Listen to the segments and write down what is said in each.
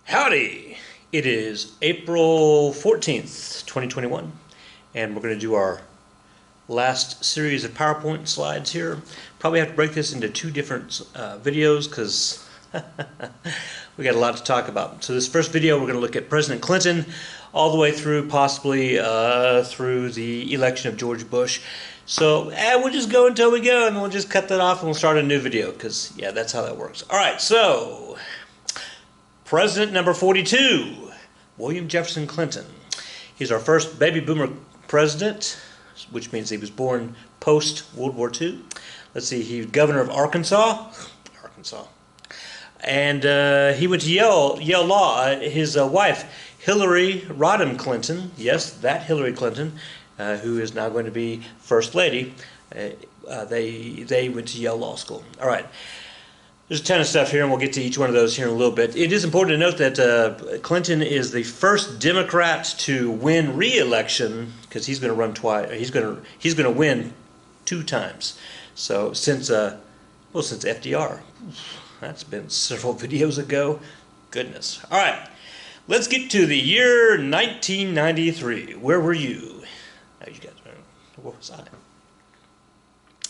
Howdy! It is April 14th, 2021, and we're going to do our last series of PowerPoint slides here. Probably have to break this into two different videos because we got a lot to talk about. So this first video, we're going to look at President Clinton all the way through, possibly through the election of George Bush. So we'll just go until we go, and we'll just cut that off and we'll start a new video because, yeah, that's how that works. All right, so President number 42, William Jefferson Clinton. He's our first baby boomer president, which means he was born post-World War II. Let's see, he was governor of Arkansas. And he went to Yale Law. His wife, Hillary Rodham Clinton, yes, that Hillary Clinton, who is now going to be First Lady, they went to Yale Law School. All right. There's a ton of stuff here, and we'll get to each one of those here in a little bit. It is important to note that Clinton is the first Democrat to win re-election, because he's going to run twice. He's going to win 2 times. So since FDR, that's been several videos ago. Goodness. All right, let's get to the year 1993. Where were you? Now you guys, where was I?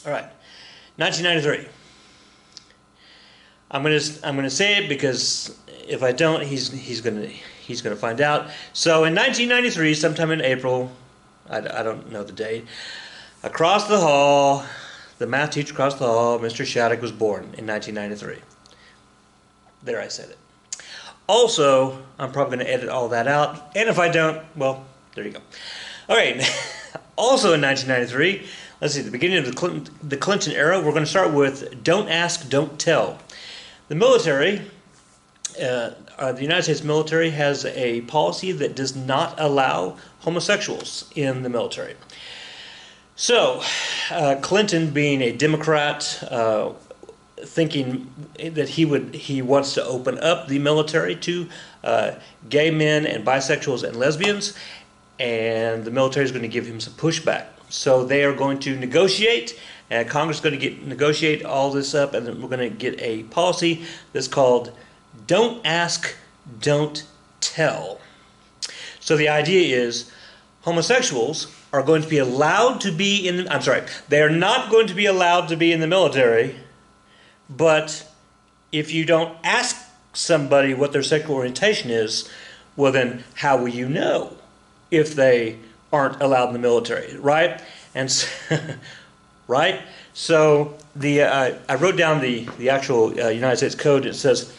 All right, 1993. I'm gonna say it because if I don't, he's gonna find out. So in 1993, sometime in April, I don't know the date, across the hall, the math teacher across the hall, Mr. Shattuck, was born in 1993. There, I said it. Also, I'm probably going to edit all that out, and if I don't, well, there you go. All right. Also in 1993, let's see, the beginning of the Clinton era, we're going to start with "Don't Ask, Don't Tell." The military, the United States military, has a policy that does not allow homosexuals in the military. So, Clinton, being a Democrat, thinking that he wants to open up the military to gay men and bisexuals and lesbians, and the military is going to give him some pushback. So they are going to negotiate. Congress is going to negotiate all this up, and then we're going to get a policy that's called "Don't Ask, Don't Tell." So the idea is homosexuals are going to be allowed to be in the, I'm sorry, they are not going to be allowed to be in the military, but if you don't ask somebody what their sexual orientation is, well then how will you know if they aren't allowed in the military, right? And so, right? So I wrote down the actual United States Code. It says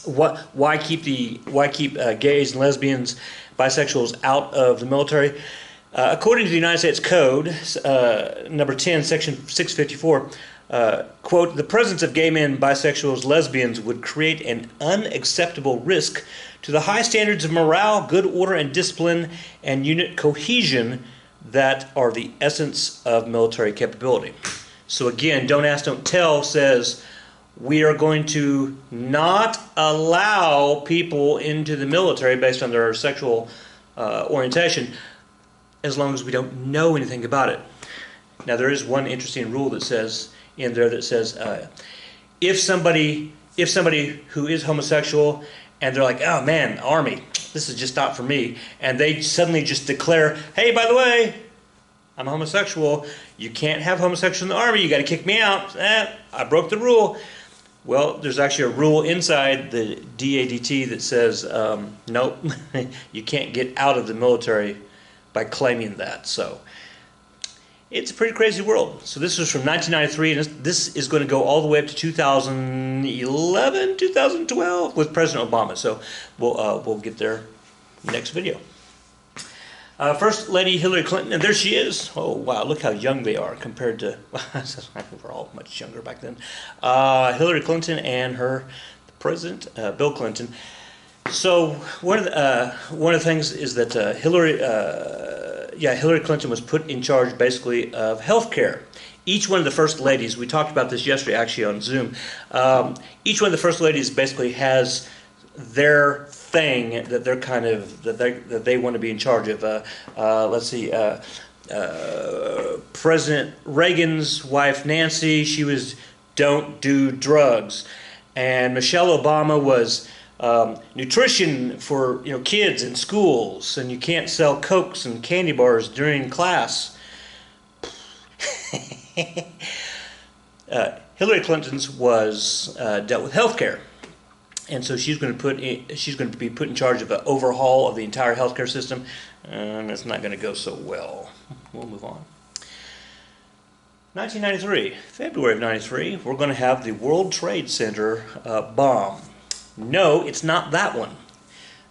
why keep gays and lesbians, bisexuals out of the military? According to the United States Code, number 10, section 654, quote, "The presence of gay men, bisexuals, lesbians would create an unacceptable risk to the high standards of morale, good order and discipline, and unit cohesion that are the essence of military capability." So again, "Don't Ask, Don't Tell" says we are going to not allow people into the military based on their sexual orientation as long as we don't know anything about it. Now there is one interesting rule that says in there that says if somebody who is homosexual and they're like, "Oh man, Army, this is just not for me," and they suddenly just declare, "Hey, by the way, I'm homosexual. You can't have homosexuals in the Army. You got to kick me out. I broke the rule." Well, there's actually a rule inside the DADT that says, nope, you can't get out of the military by claiming that. So it's a pretty crazy world. So this was from 1993, and this is going to go all the way up to 2011, 2012 with President Obama. So we'll get there next video. First Lady Hillary Clinton, and there she is. Oh wow, look how young they are compared to, we're all much younger back then. Hillary Clinton and her President Bill Clinton. So one of the things is that Hillary Clinton was put in charge basically of health care. Each one of the first ladies, we talked about this yesterday actually on Zoom, each one of the first ladies basically has their thing that they're kind of that they want to be in charge of. Let's see, President Reagan's wife Nancy, she was "Don't do drugs," and Michelle Obama was Nutrition for kids in schools, and you can't sell Cokes and candy bars during class. Hillary Clinton's was dealt with healthcare, and so she's going to be put in charge of an overhaul of the entire healthcare system, and it's not going to go so well. We'll move on. 1993, February of 93, we're going to have the World Trade Center bomb. No, it's not that one.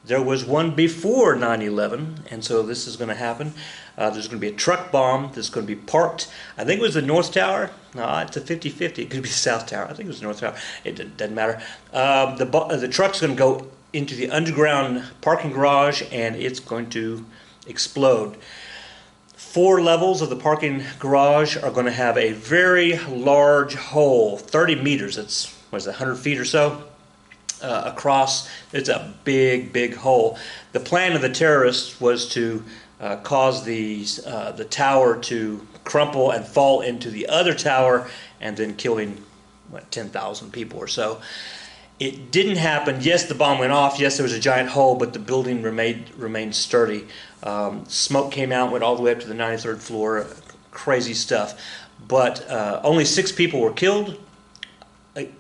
There was one before 9/11, and so this is going to happen. There's going to be a truck bomb that's going to be parked. I think it was the North Tower. No, it's a 50-50. It could be the South Tower. I think it was the North Tower. It doesn't matter. The truck's going to go into the underground parking garage, and it's going to explode. 4 levels of the parking garage are going to have a very large hole, 30 meters. It's, 100 feet or so across. It's a big, big hole. The plan of the terrorists was to cause the tower to crumple and fall into the other tower, and then killing 10,000 people or so. It didn't happen. Yes, the bomb went off. Yes, there was a giant hole, but the building remained sturdy. Smoke came out, went all the way up to the 93rd floor. Crazy stuff. But only 6 people were killed.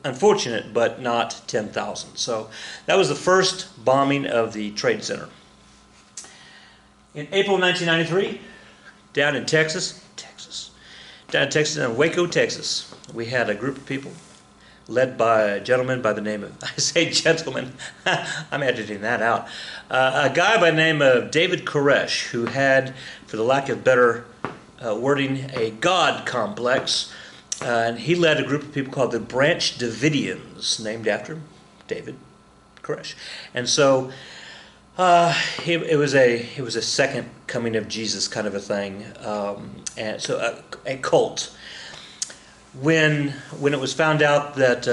Unfortunate, but not 10,000. So that was the first bombing of the Trade Center. In April 1993, down in Texas, in Waco, Texas, we had a group of people led by a gentleman by the name of, I say gentleman, I'm editing that out, a guy by the name of David Koresh, who had, for the lack of better wording, a God complex, and he led a group of people called the Branch Davidians, named after David Koresh. And so it was a second coming of Jesus kind of a thing, and so a cult. When it was found out that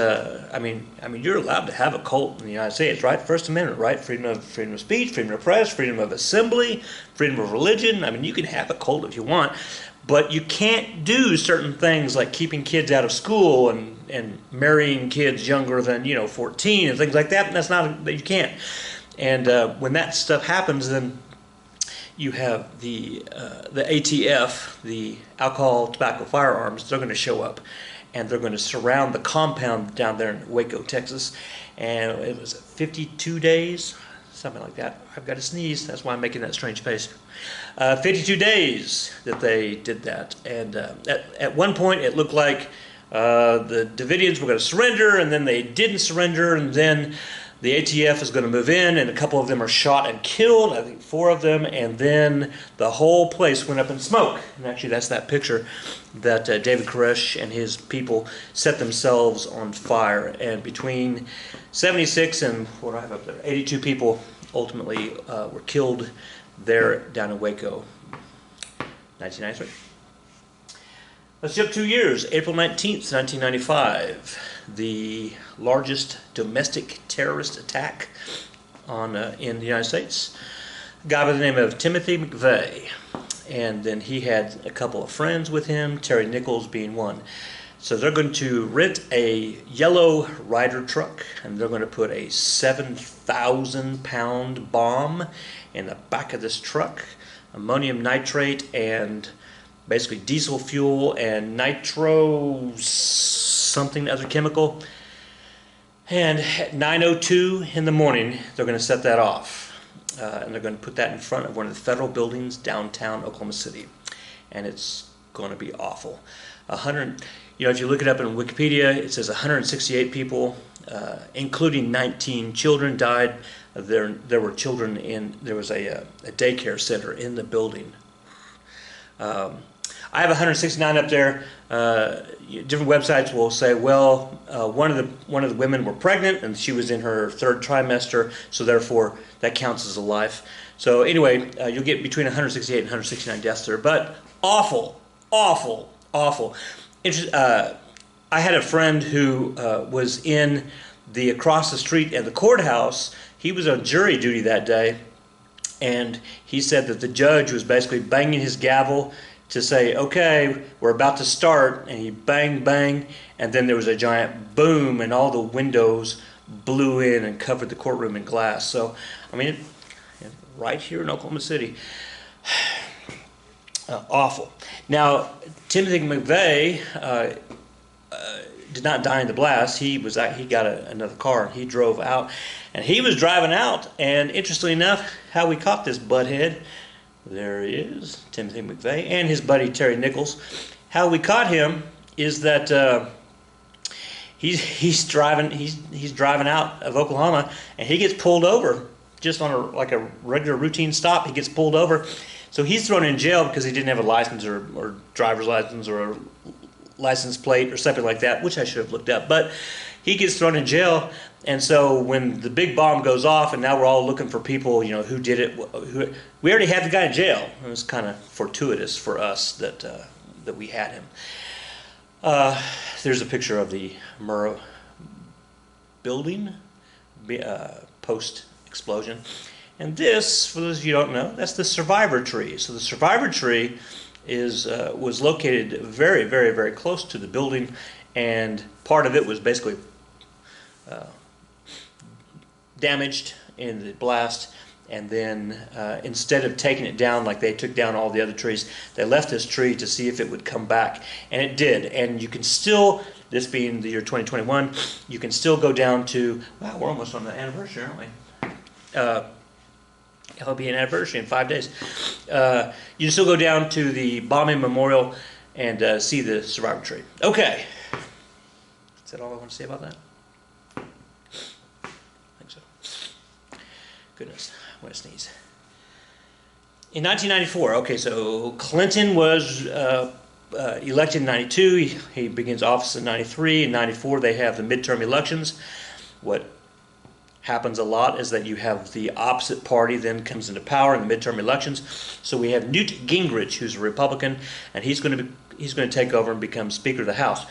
I mean you're allowed to have a cult in the United States, right? First Amendment, right? Freedom of speech, freedom of press, freedom of assembly, freedom of religion. I mean, you can have a cult if you want, but you can't do certain things like keeping kids out of school and marrying kids younger than 14 and things like that. And that's not that you can't. And when that stuff happens, then you have the ATF, the alcohol, tobacco, firearms. They're going to show up, and they're going to surround the compound down there in Waco, Texas. And it was 52 days, something like that. I've got to sneeze. That's why I'm making that strange face. 52 days that they did that. And at one point, it looked like the Davidians were going to surrender, and then they didn't surrender, and then the ATF is going to move in, and a couple of them are shot and killed, I think 4 of them, and then the whole place went up in smoke. And actually, that's that picture that David Koresh and his people set themselves on fire. And between 76 and, what do I have up there, 82 people ultimately were killed there down in Waco, 1993. Let's jump 2 years, April 19th, 1995, the largest domestic terrorist attack in the United States. A guy by the name of Timothy McVeigh, and then he had a couple of friends with him, Terry Nichols being one. So they're going to rent a yellow Ryder truck, and they're going to put a 7,000-pound bomb in the back of this truck, ammonium nitrate and basically diesel fuel and nitro something other chemical. And at 9:02 in the morning, they're going to set that off. And they're going to put that in front of one of the federal buildings downtown Oklahoma City. And it's going to be awful. If you look it up in Wikipedia, it says 168 people, including 19 children, died. There were children there was a daycare center in the building. I have 169 up there. Different websites will say, well, one of the women were pregnant and she was in her 3rd trimester, so therefore that counts as a life. So anyway, you'll get between 168 and 169 deaths there. But awful, awful, awful. I had a friend who was in the across the street at the courthouse. He was on jury duty that day, and he said that the judge was basically banging his gavel to say, okay, we're about to start, and he bang, bang, and then there was a giant boom, and all the windows blew in and covered the courtroom in glass. So, I mean, right here in Oklahoma City. Awful. Now, Timothy McVeigh did not die in the blast. He got another car and he drove out. And he was driving out. And interestingly enough, how we caught this butthead, there he is, Timothy McVeigh, and his buddy Terry Nichols. How we caught him is that he's driving out of Oklahoma and he gets pulled over just on a regular routine stop. He gets pulled over. So he's thrown in jail because he didn't have a license or driver's license or a license plate or something like that, which I should have looked up. But he gets thrown in jail, and so when the big bomb goes off, and now we're all looking for people, who did it. We already had the guy in jail. It was kind of fortuitous for us that we had him. There's a picture of the Murrah building post-explosion. And this, for those of you who don't know, that's the survivor tree. So the survivor tree was located very, very, very close to the building, and part of it was basically damaged in the blast. And then instead of taking it down like they took down all the other trees, they left this tree to see if it would come back. And it did. And you can still, this being the year 2021, you can still go down to, wow, we're almost on the anniversary, aren't we? It'll be an anniversary in 5 days. You can still go down to the bombing memorial and see the survivor tree. Okay. Is that all I want to say about that? I think so. Goodness, I'm going to sneeze. In 1994, okay, so Clinton was elected in 92. He begins office in 93. In 94, they have the midterm elections. What happens a lot is that you have the opposite party then comes into power in the midterm elections. So we have Newt Gingrich, who's a Republican, and he's going to take over and become Speaker of the House.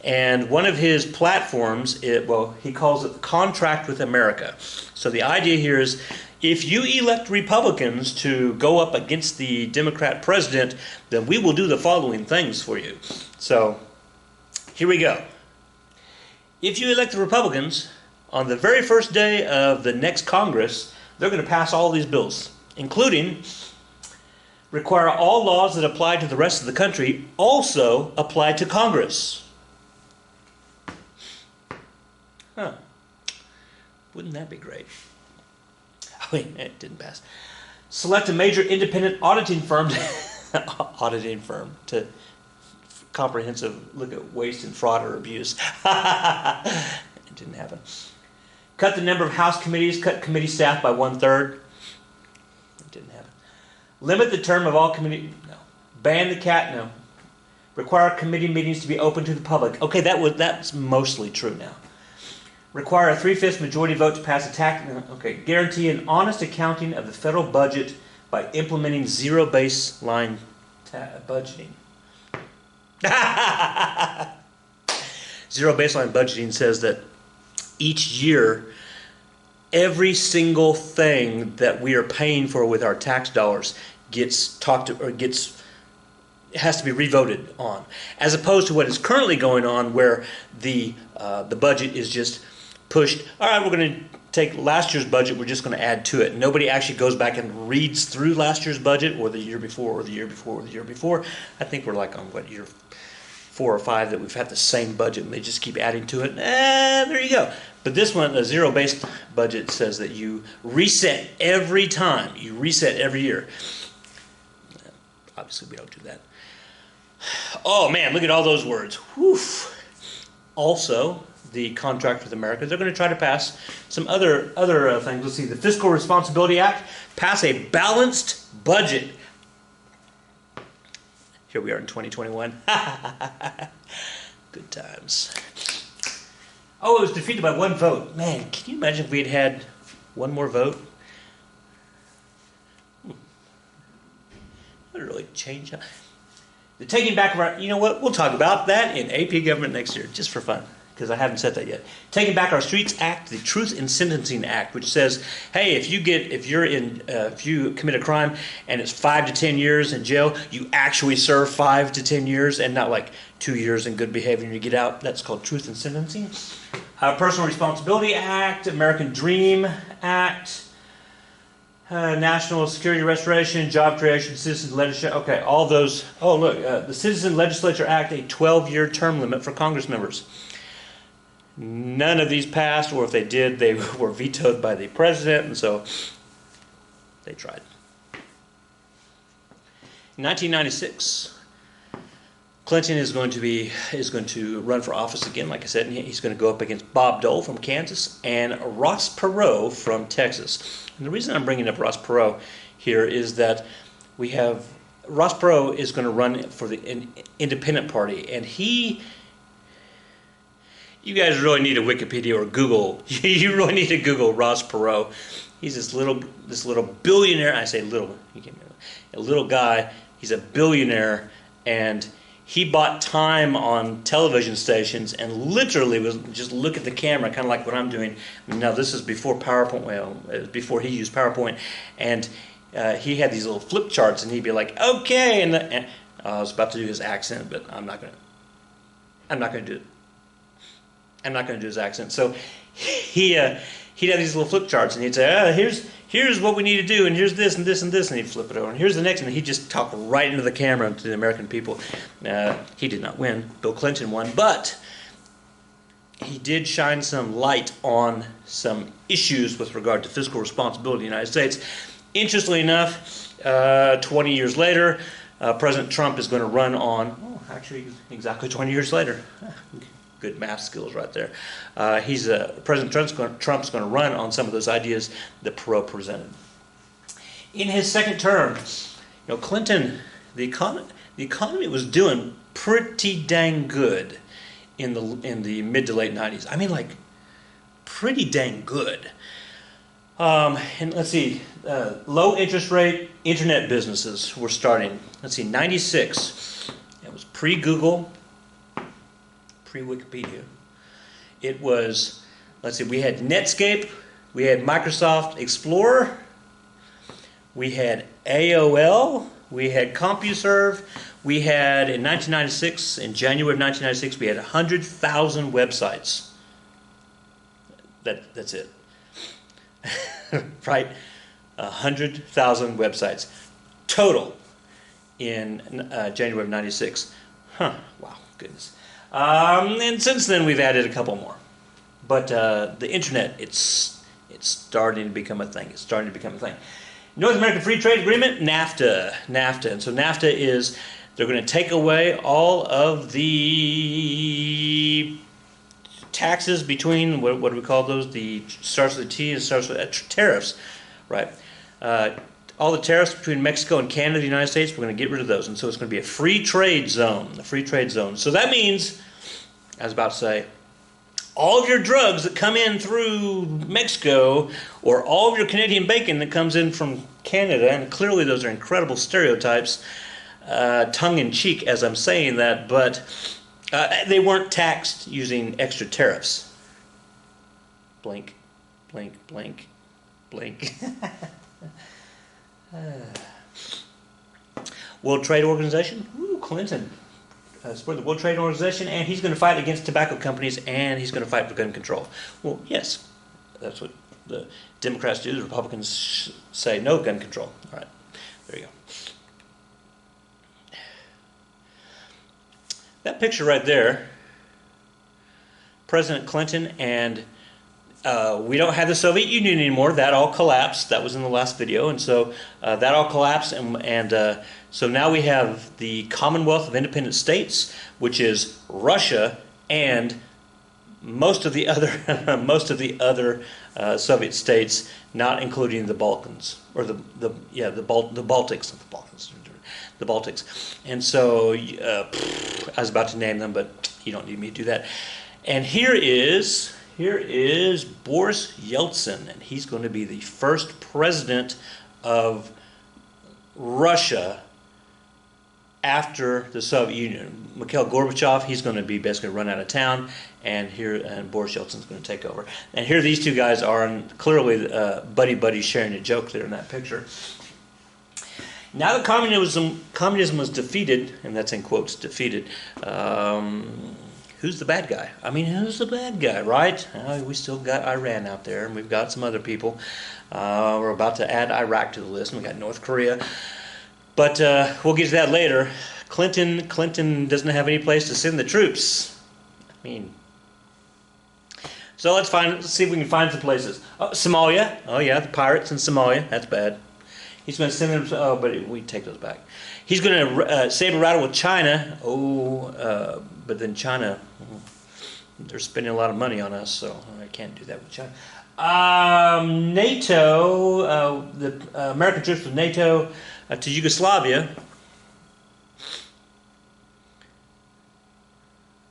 And one of his platforms, he calls it the Contract with America. So the idea here is, if you elect Republicans to go up against the Democrat president, then we will do the following things for you. So here we go. If you elect the Republicans, on the very first day of the next Congress, they're going to pass all these bills, including require all laws that apply to the rest of the country also apply to Congress. Huh. Wouldn't that be great? Oh, wait, it didn't pass. Select a major independent auditing firm to comprehensive look at waste and fraud or abuse. It didn't happen. Cut the number of House committees, cut committee staff by 1/3. It didn't happen. Limit the term of all committee, no. Ban the cat, no. Require committee meetings to be open to the public. Okay, that's mostly true now. Require a 3/5 majority vote to pass a tax, no. Okay. Guarantee an honest accounting of the federal budget by implementing zero baseline budgeting. Zero baseline budgeting says that each year, every single thing that we are paying for with our tax dollars has to be revoted on, as opposed to what is currently going on, where the budget is just pushed. All right, we're going to take last year's budget. We're just going to add to it. Nobody actually goes back and reads through last year's budget, or the year before, or the year before, or the year before. I think we're like on year 4 or 5 that we've had the same budget and they just keep adding to it. There you go. But this one, a zero-based budget, says that you reset every time. You reset every year. Obviously, we don't do that. Oh, man, look at all those words. Whew. Also, the Contract with America, they're going to try to pass some other things. Let's see, the Fiscal Responsibility Act, pass a balanced budget. Here we are in 2021. Good times. Oh, it was defeated by 1 vote. Man, can you imagine if we had one more vote? That would really change. The taking back of our, you know what? We'll talk about that in AP Government next year, just for fun, because I haven't said that yet. Taking Back Our Streets Act, the Truth in Sentencing Act, which says, hey, if you commit a crime and it's 5 to 10 years in jail, you actually serve 5 to 10 years and not like 2 years in good behavior and you get out. That's called truth in sentencing. Personal Responsibility Act, American Dream Act, National Security Restoration, Job Creation, Citizen Legislature. Okay, all those. Oh, look, the Citizen Legislature Act, a 12-year term limit for Congress members. None of these passed, or if they did, they were vetoed by the president, and so they tried. In 1996, Clinton is going to run for office again, like I said, and he's going to go up against Bob Dole from Kansas and Ross Perot from Texas. And the reason I'm bringing up Ross Perot here is that we have Ross Perot is going to run for the Independent Party, and you guys really need a Wikipedia or Google. You really need to Google Ross Perot. He's this little billionaire. I say little, a little guy. He's a billionaire, and he bought time on television stations and literally was just look at the camera, kind of like what I'm doing. Now this is before PowerPoint. Well, it was before he used PowerPoint, and he had these little flip charts, and he'd be like, "Okay," and I was about to do his accent, but I'm not gonna do it. I'm not going to do his accent. So he'd have these little flip charts, and he'd say, here's what we need to do, and here's this and this and this, and he'd flip it over, and here's the next, and he'd just talk right into the camera to the American people. He did not win. Bill Clinton won, but he did shine some light on some issues with regard to fiscal responsibility in the United States. Interestingly enough, 20 years later, President Trump is going to run on, actually exactly 20 years later. Good math skills right there. President Trump's going to run on some of those ideas that Perot presented. In his second term, Clinton, the economy was doing pretty dang good in the mid to late 90s. I mean, like, pretty dang good. And let's see, low interest rate internet businesses were starting. Let's see, 96. It was pre-Google. Pre-Wikipedia. It was, let's see, we had Netscape, we had Microsoft Explorer, we had AOL, we had CompuServe, we had in January of 1996, we had 100,000 websites. That's it. Right? 100,000 websites total in January of 96. Wow, goodness. And since then we've added a couple more. But the internet, it's starting to become a thing. North American Free Trade Agreement, NAFTA. And so NAFTA is, they're going to take away all of the taxes between, what do we call those? Starts with a T and starts with tariffs, right? All the tariffs between Mexico and Canada and the United States, we're going to get rid of those. And so it's going to be a free trade zone, So that means, I was about to say, all of your drugs that come in through Mexico, or all of your Canadian bacon that comes in from Canada, and clearly those are incredible stereotypes, tongue-in-cheek as I'm saying that, but they weren't taxed using extra tariffs. Blink, blink, blink, blink. World Trade Organization, Clinton supported the World Trade Organization, and he's going to fight against tobacco companies, and he's going to fight for gun control. Well, yes, that's what the Democrats do. The Republicans say no gun control. All right, there you go. That picture right there, President Clinton, and we don't have the Soviet Union anymore. That all collapsed. That was in the last video, and so that all collapsed, and so now we have the Commonwealth of Independent States, which is Russia and most of the other Soviet states, not including the Balkans or the Baltics, not the Balkans, the Baltics. And so I was about to name them, but you don't need me to do that. And here is Boris Yeltsin, and he's going to be the first president of Russia after the Soviet Union. Mikhail Gorbachev, he's going to be basically run out of town, and Boris Yeltsin's going to take over. And here these two guys are, and clearly buddy sharing a joke there in that picture. Now that communism was defeated, and that's in quotes, defeated, who's the bad guy? I mean, who's the bad guy, right? We still got Iran out there, and we've got some other people. We're about to add Iraq to the list, and we got North Korea. But we'll get to that later. Clinton doesn't have any place to send the troops. I mean, so let's see if we can find some places. Somalia. Oh yeah, the pirates in Somalia. That's bad. He's going to send them. Oh, but we take those back. He's going to saber rattle with China. But then China, they're spending a lot of money on us, so I can't do that with China. NATO, the American troops with NATO to Yugoslavia.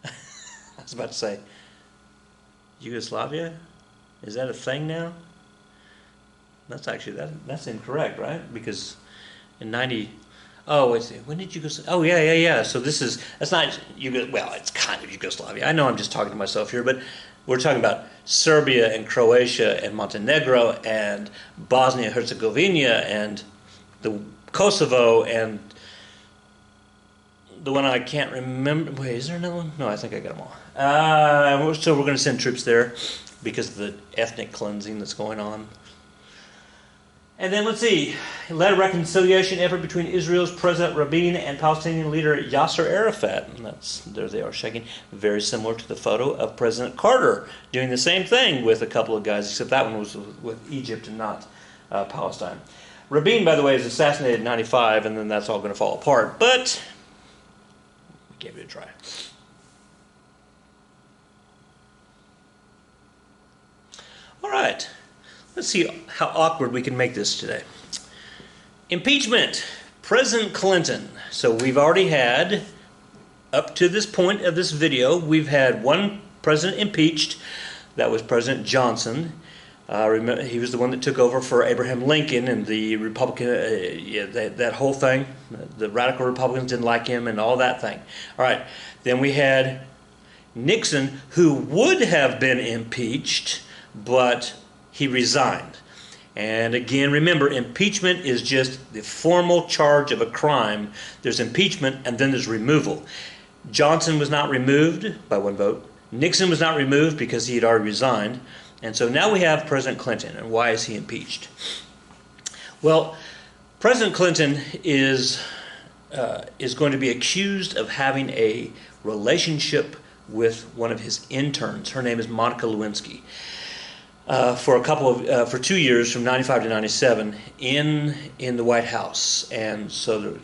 I was about to say, Yugoslavia? Is that a thing now? That's actually, that's incorrect, right? Because in 90... Oh, wait, when did Yugoslavia... Oh, yeah. So that's not... Well, it's kind of Yugoslavia. I know I'm just talking to myself here, but we're talking about Serbia and Croatia and Montenegro and Bosnia-Herzegovina and the Kosovo and the one I can't remember. Wait, is there another one? No, I think I got them all. So we're going to send troops there because of the ethnic cleansing that's going on. And then let's see, led a reconciliation effort between Israel's President Rabin and Palestinian leader Yasser Arafat. And there they are shaking. Very similar to the photo of President Carter doing the same thing with a couple of guys, except that one was with Egypt and not Palestine. Rabin, by the way, is assassinated in 95, and then that's all going to fall apart. But we gave it a try. All right. Let's see how awkward we can make this today. Impeachment. President Clinton. So we've already had, up to this point of this video, we've had one president impeached. That was President Johnson. Remember, he was the one that took over for Abraham Lincoln and the Republican, that whole thing. The radical Republicans didn't like him and all that thing. All right. Then we had Nixon, who would have been impeached, but he resigned. And again, remember, impeachment is just the formal charge of a crime. There's impeachment and then there's removal. Johnson was not removed by one vote. Nixon was not removed because he had already resigned. And so now we have President Clinton. And why is he impeached? Well, President Clinton is going to be accused of having a relationship with one of his interns. Her name is Monica Lewinsky. For 2 years, from 95 to 97, in the White House, and so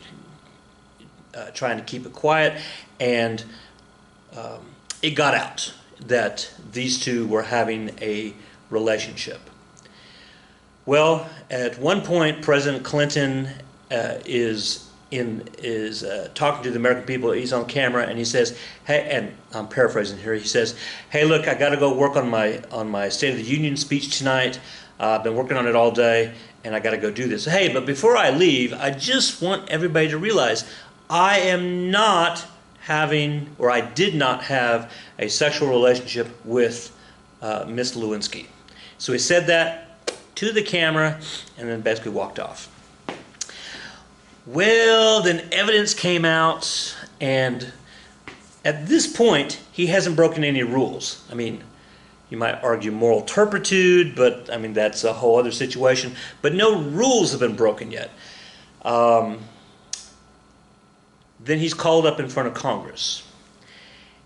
they're trying to keep it quiet, and it got out that these two were having a relationship. Well, at one point, President Clinton is talking to the American people. He's on camera and he says, "Hey," and I'm paraphrasing here. He says, "Hey, look, I got to go work on my State of the Union speech tonight. I've been working on it all day, and I got to go do this. Hey, but before I leave, I just want everybody to realize I am not having, or I did not have, a sexual relationship with Miss Lewinsky." So he said that to the camera, and then basically walked off. Well, then evidence came out, and at this point, he hasn't broken any rules. I mean, you might argue moral turpitude, but I mean, that's a whole other situation. But no rules have been broken yet. Then he's called up in front of Congress,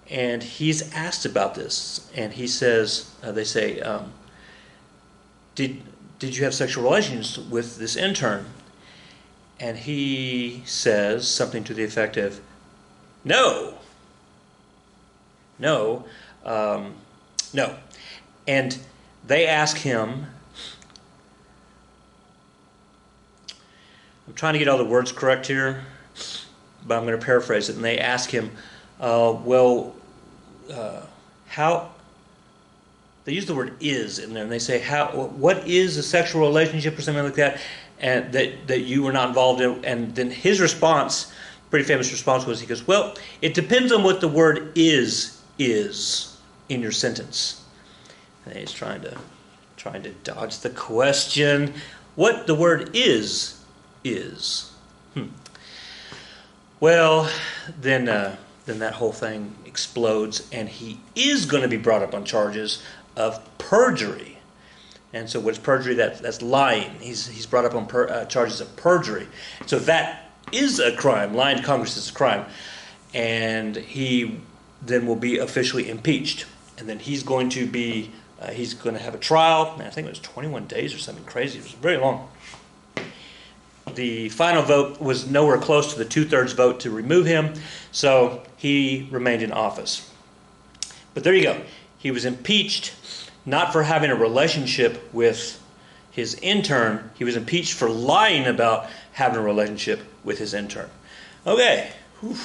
and he's asked about this, and he says, they say, did you have sexual relations with this intern? And he says something to the effect of, no. And they ask him, I'm trying to get all the words correct here, but I'm going to paraphrase it. And they ask him, how, they use the word "is" in there, and they say, what is a sexual relationship or something like that, and that you were not involved in. And then his response, pretty famous response, was, he goes, well, it depends on what the word is in your sentence. And he's trying to dodge the question. What the word is. Well, then then that whole thing explodes, and he is going to be brought up on charges of perjury. And so what's perjury? That's lying. He's brought up on charges of perjury. So that is a crime. Lying to Congress is a crime. And he then will be officially impeached. And then he's going to have a trial. I think it was 21 days or something crazy. It was very long. The final vote was nowhere close to the 2/3 vote to remove him, so he remained in office. But there you go. He was impeached not for having a relationship with his intern. He was impeached for lying about having a relationship with his intern. Okay. Whew.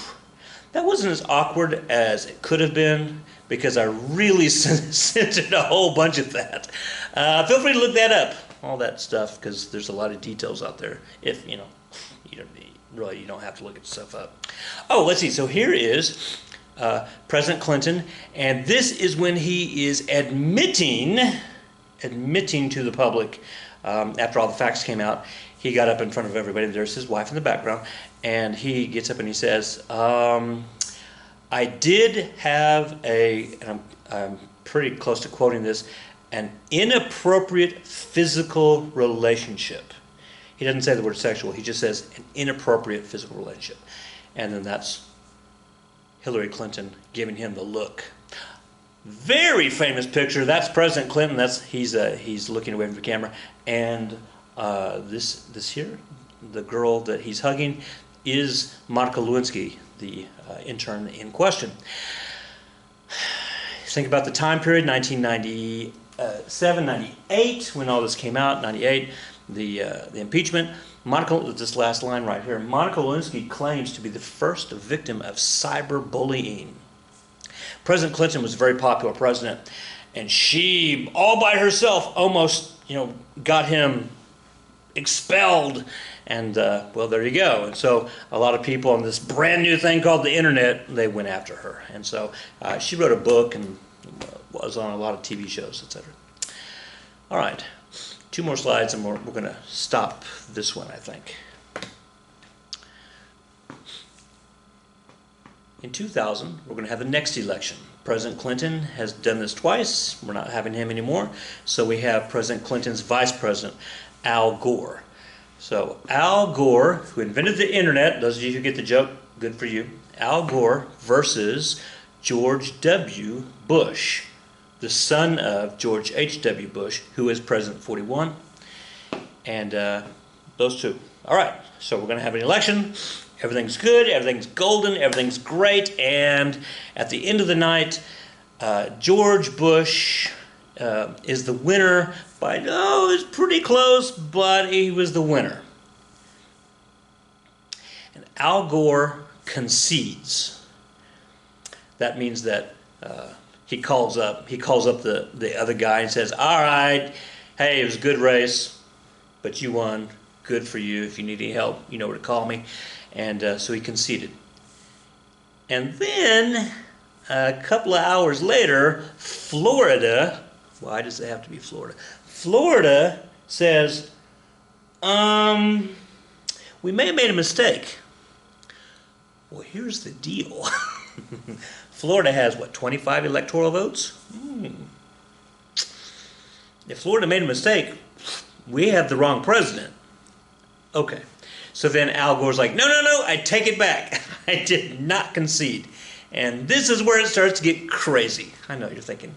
That wasn't as awkward as it could have been, because I really censored a whole bunch of that. Feel free to look that up, all that stuff, because there's a lot of details out there. If you don't have to look at stuff up. Oh, let's see. So here is President Clinton, and this is when he is admitting to the public, after all the facts came out. He got up in front of everybody. There's his wife in the background, and he gets up and he says, I did have and I'm pretty close to quoting this, an inappropriate physical relationship. He doesn't say the word sexual. He just says an inappropriate physical relationship. And then that's Hillary Clinton giving him the look. Very famous picture. That's President Clinton. He's looking away from the camera. And this here, the girl that he's hugging, is Monica Lewinsky, the intern in question. Think about the time period, 1997, 98, when all this came out, 98, the impeachment. This last line right here, Monica Lewinsky claims to be the first victim of cyberbullying. President Clinton was a very popular president, and she, all by herself, almost, got him expelled. And, well, there you go. And so a lot of people on this brand new thing called the internet, they went after her. And so she wrote a book and was on a lot of TV shows, etc. All right. 2 more slides, and we're going to stop this one, I think. In 2000, we're going to have the next election. President Clinton has done this twice. We're not having him anymore. So we have President Clinton's vice president, Al Gore. So Al Gore, who invented the internet, those of you who get the joke, good for you. Al Gore versus George W. Bush, the son of George H.W. Bush, who is President 41. And those two. All right, so we're going to have an election. Everything's good, everything's golden, everything's great. And at the end of the night, George Bush is the winner by, it's pretty close, but he was the winner. And Al Gore concedes. That means that he calls up the other guy and says, all right, hey, it was a good race, but you won. Good for you. If you need any help, you know where to call me. And so he conceded. And then a couple of hours later, Florida, why does it have to be Florida? Florida says, we may have made a mistake. Well, here's the deal. Florida has, 25 electoral votes? If Florida made a mistake, we have the wrong president. Okay. So then Al Gore's like, no, I take it back. I did not concede. And this is where it starts to get crazy. I know you're thinking,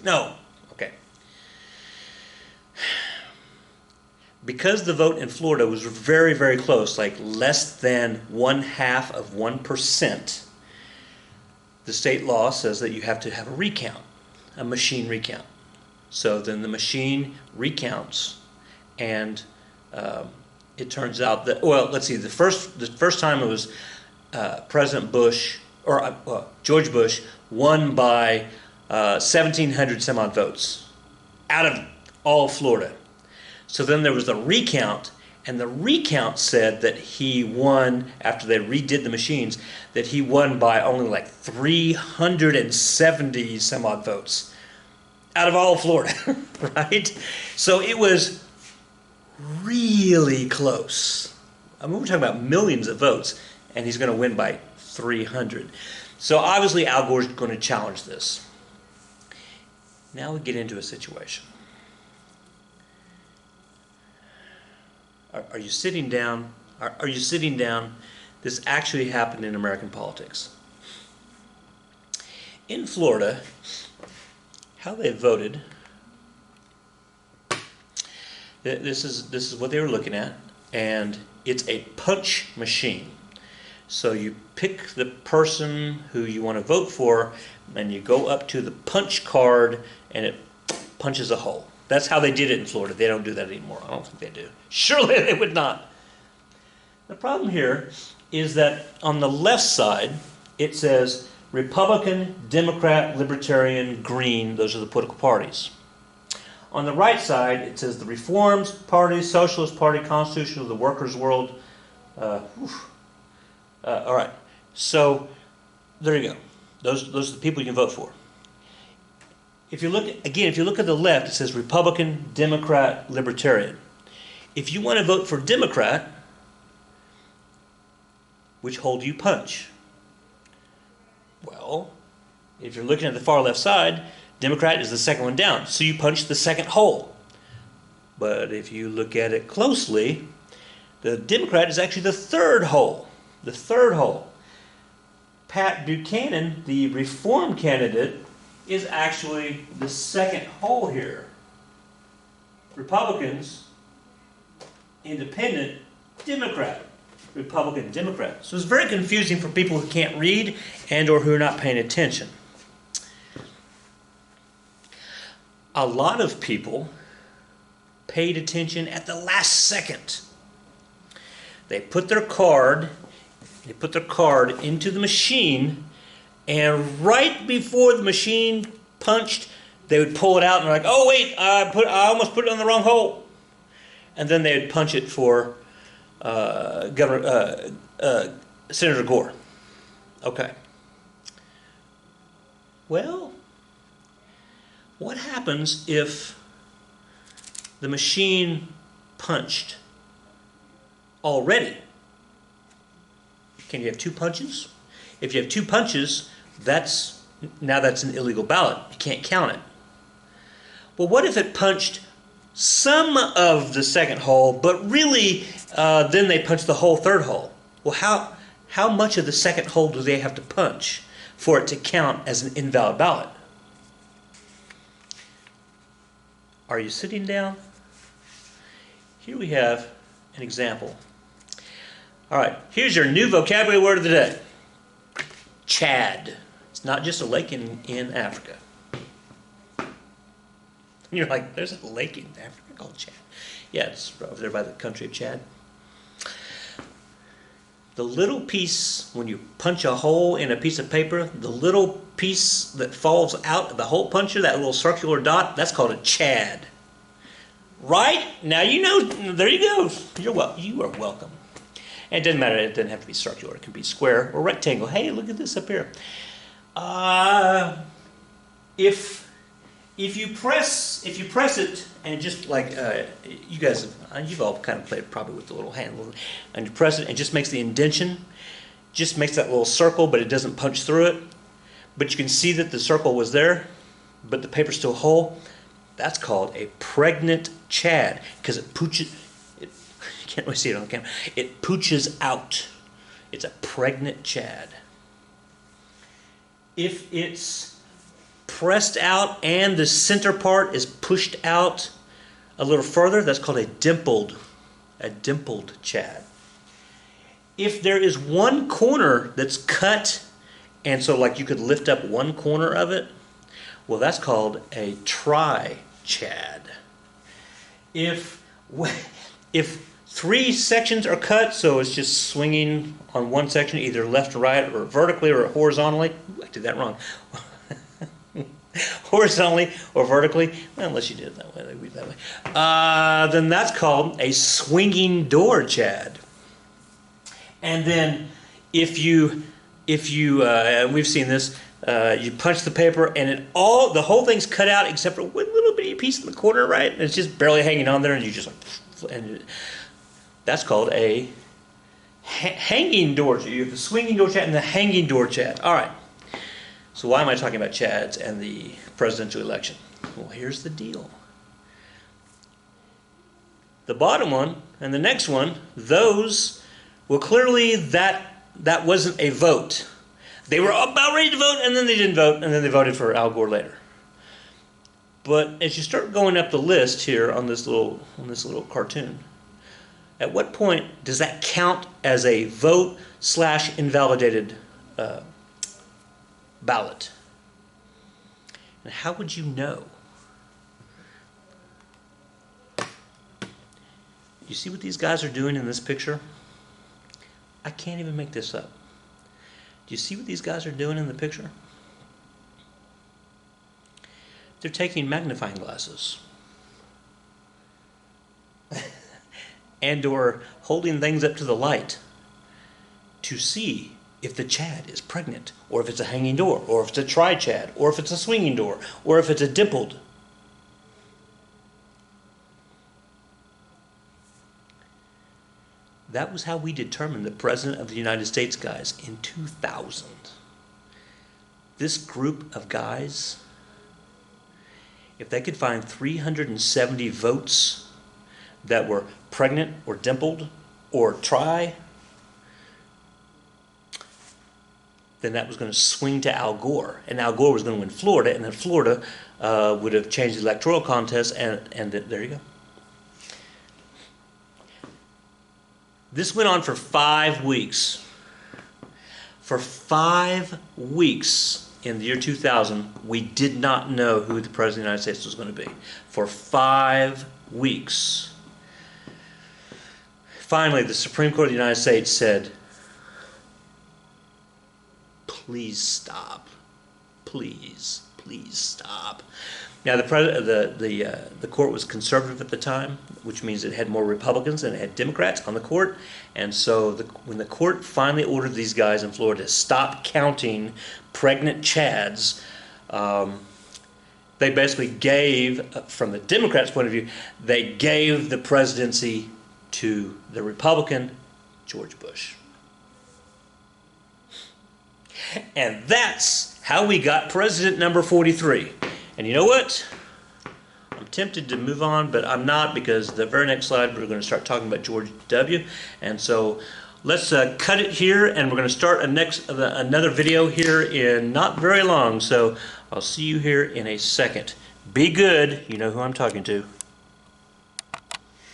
no. Okay. Because the vote in Florida was very, very close, like less than 0.5%, the state law says that you have to have a recount, a machine recount. So then the machine recounts, and it turns out that, let's see, the first time it was President Bush, or George Bush, won by 1,700 some odd votes out of all Florida. So then there was the recount, and the recount said that he won, after they redid the machines, that he won by only like 370 some odd votes out of all Florida, right? So it was really close. I mean, we're talking about millions of votes, and he's going to win by 300. So obviously Al Gore's going to challenge this. Now we get into a situation. Are you sitting down? Are you sitting down? This actually happened in American politics. In Florida, how they voted, this is what they were looking at, and it's a punch machine. So you pick the person who you want to vote for, and you go up to the punch card, and it punches a hole. That's how they did it in Florida. They don't do that anymore. I don't think they do. Surely they would not. The problem here is that on the left side, it says Republican, Democrat, Libertarian, Green. Those are the political parties. On the right side, it says the Reforms Party, Socialist Party, Constitution of the Workers' World. All right. So there you go. Those are the people you can vote for. If you look at the left, it says Republican, Democrat, Libertarian. If you want to vote for Democrat, which hole do you punch? Well, if you're looking at the far left side, Democrat is the second one down, so you punch the second hole. But if you look at it closely, the Democrat is actually the third hole. The third hole. Pat Buchanan, the Reform candidate, is actually the second hole here. Republicans, Independent, Democrat. Republican, Democrat. So it's very confusing for people who can't read and or who are not paying attention. A lot of people paid attention at the last second. They put their card into the machine, and right before the machine punched, they would pull it out and they're like, "Oh wait, I almost put it on the wrong hole," and then they would punch it for Senator Gore. Okay. Well, what happens if the machine punched already? Can you have two punches? If you have two punches, that's an illegal ballot. You can't count it. Well, what if it punched some of the second hole, but really then they punch the whole third hole? Well, how much of the second hole do they have to punch for it to count as an invalid ballot? Are you sitting down? Here we have an example. All right, here's your new vocabulary word of the day. Chad. It's not just a lake in Africa. You're like, there's a lake in Africa called Chad. Yeah, it's over there by the country of Chad. The little piece, when you punch a hole in a piece of paper, the little piece that falls out of the hole puncher, that little circular dot, that's called a chad. Right? Now you know, there you go. You are welcome. And it doesn't matter, it doesn't have to be circular. It can be square or rectangle. Hey, look at this up here. If you press it, and just like you guys, you've all kind of played probably with the little handle, and you press it and it just makes the indentation, just makes that little circle, but it doesn't punch through it. But you can see that the circle was there, but the paper's still whole. That's called a pregnant chad, because it pooches. You can't really see it on camera. It pooches out. It's a pregnant chad. If it's pressed out and the center part is pushed out a little further, that's called a dimpled chad. If there is one corner that's cut, and so like you could lift up one corner of it, well, that's called a tri-chad. If three sections are cut, so it's just swinging on one section, either left or right, or vertically or horizontally. Ooh, I did that wrong. Horizontally or vertically, well, unless you did it that way, they read that way. Then that's called a swinging door chad. And then if you we've seen this, you punch the paper and the whole thing's cut out except for one little bitty piece in the corner, right? And it's just barely hanging on there, and you just like, and that's called a hanging door Chad. You have the swinging door Chad and the hanging door Chad. All right. So why am I talking about Chads and the presidential election? Well, here's the deal. The bottom one and the next one, those, well, clearly that wasn't a vote. They were about ready to vote, and then they didn't vote, and then they voted for Al Gore later. But as you start going up the list here on this little cartoon, at what point does that count as a vote / invalidated ballot? And how would you know? You see what these guys are doing in this picture? I can't even make this up. Do you see what these guys are doing in the picture? They're taking magnifying glasses and or holding things up to the light to see if the Chad is pregnant, or if it's a hanging door, or if it's a tri-Chad, or if it's a swinging door, or if it's a dimpled. That was how we determined the President of the United States, guys, in 2000. This group of guys, if they could find 370 votes that were pregnant or dimpled or tri, then that was going to swing to Al Gore. And Al Gore was going to win Florida, and then Florida would have changed the electoral contest, and there you go. This went on for 5 weeks. For 5 weeks in the year 2000, we did not know who the President of the United States was going to be. For 5 weeks. Finally, the Supreme Court of the United States said, please stop. Please stop. Now, the court was conservative at the time, which means it had more Republicans than it had Democrats on the court. And so when the court finally ordered these guys in Florida to stop counting pregnant Chads, they basically gave, from the Democrats' point of view, they gave the presidency to the Republican, George Bush. And that's how we got president number 43. And you know what? I'm tempted to move on, but I'm not, because the very next slide we're going to start talking about George W. And so let's cut it here, and we're going to start another video here in not very long. So I'll see you here in a second. Be good. You know who I'm talking to.